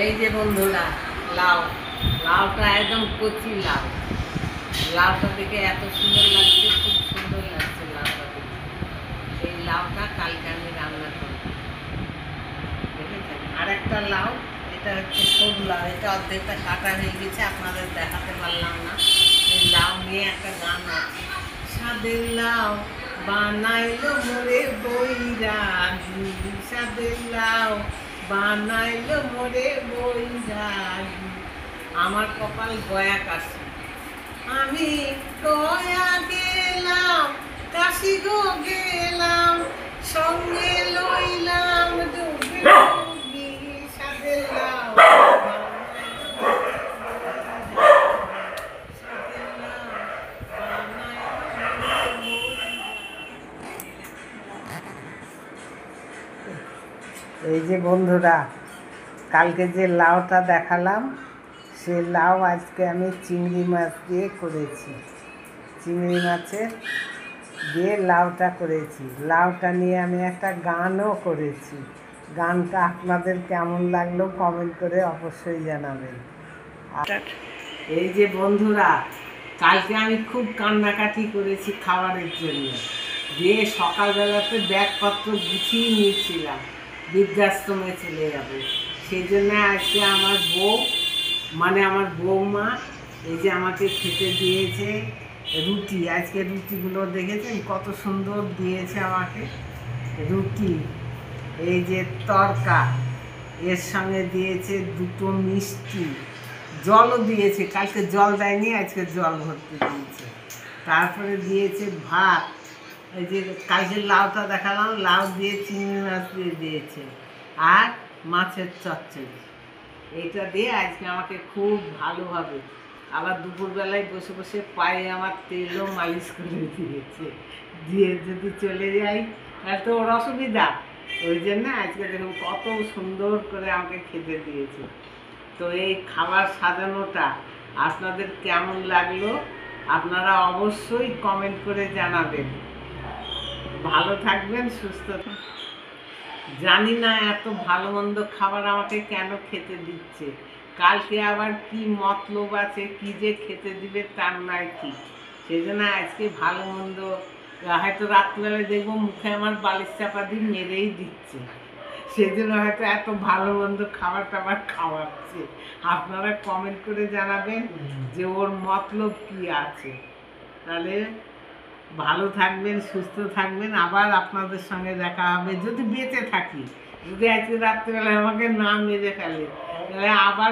এই যে বন্ধুরা, লাউ লাউটা একদম কচি লাউ। লাউটা দেখে এত সুন্দর লাগছে, খুব সুন্দর লাগছে লাউটা দেখে। এই লাউটা কালকে আমি রান্না করব, দেখেছেন। আর একটা লাউ, এটা হচ্ছে সরু লাউ, এটা অর্ধেকটা কাটা হয়ে গেছে, আপনাদের দেখাতে পারলাম না। এই লাউ নিয়ে একটা গান আছে, সাদের লাউ বানাইলো মোরে বৈরাগী, সাদের লাউ বানাইলো মোরে বৈরাগী। আমার কপাল গয়া কাশি, আমি গয়া গেলাম, কাশি গো গেলাম, সঙ্গে লইলাম ডুবি ডুবি, সাদের লাউ এই যে বন্ধুরা, কালকে যে লাউটা দেখালাম, সে লাউ আজকে আমি চিংড়ি মাছ দিয়ে করেছি। চিংড়ি মাছের দিয়ে লাউটা করেছি। লাউটা নিয়ে আমি একটা গানও করেছি। গানটা আপনাদের কেমন লাগলো কমেন্ট করে অবশ্যই জানাবেন। এই যে বন্ধুরা, কালকে আমি খুব কান্নাকাটি করেছি খাবারের জন্য। দিয়ে সকালবেলাতে ব্যাগপত্র গুছিয়ে নিয়েছিলাম, বৃদ্ধাশ্রমে চলে যাবে। সেই জন্য আজকে আমার বউ, মানে আমার বৌমা, এই যে আমাকে খেতে দিয়েছে রুটি। আজকে রুটিগুলো দেখেছেন কত সুন্দর দিয়েছে আমাকে রুটি। এই যে তরকা, এর সঙ্গে দিয়েছে দুটো মিষ্টি, জলও দিয়েছে। কালকে জল দেয়নি, আজকে জল ভর্তি দিয়েছে। তারপরে দিয়েছে ভাত। এই যে কালকে লাউটা দেখালাম, লাউ দিয়ে চিংড়ি মাছ দিয়ে দিয়েছে, আর মাছের চচ্চড়ি। এইটা দিয়ে আজকে আমাকে খুব ভালোভাবে, আবার দুপুরবেলায় বসে বসে পায়ে আমার তেলও মালিশ করে দিয়েছে। দিয়ে যদি চলে যাই তাহলে তো ওর অসুবিধা, ওই জন্য আজকে দেখুন কত সুন্দর করে আমাকে খেতে দিয়েছে। তো এই খাবার সাজানোটা আপনাদের কেমন লাগলো আপনারা অবশ্যই কমেন্ট করে জানাবেন। ভালো থাকবেন, সুস্থ থাকবেন। জানি না এত ভালো মন্দ খাবার আমাকে কেন খেতে দিচ্ছে, কালকে আবার কি মতলব আছে, কি যে খেতে দিবে তার নাই ঠিক। সেই জন্য আজকে ভালো মন্দ, হয়তো রাত্রিবেলায় দেখবো মুখে আমার বালিশ চাপা দিয়ে মেরেই দিচ্ছে, সেই জন্য হয়তো এত ভালো মন্দ খাবার টাবার খাওয়াচ্ছে। আপনারা কমেন্ট করে জানাবেন যে ওর মতলব কি আছে। তাহলে ভালো থাকবেন, সুস্থ থাকবেন। আবার আপনাদের সঙ্গে দেখা হবে যদি বেঁচে থাকি। যদি আজকে রাত্রিবেলায় আমাকে না মেরে ফেলে, তাহলে আবার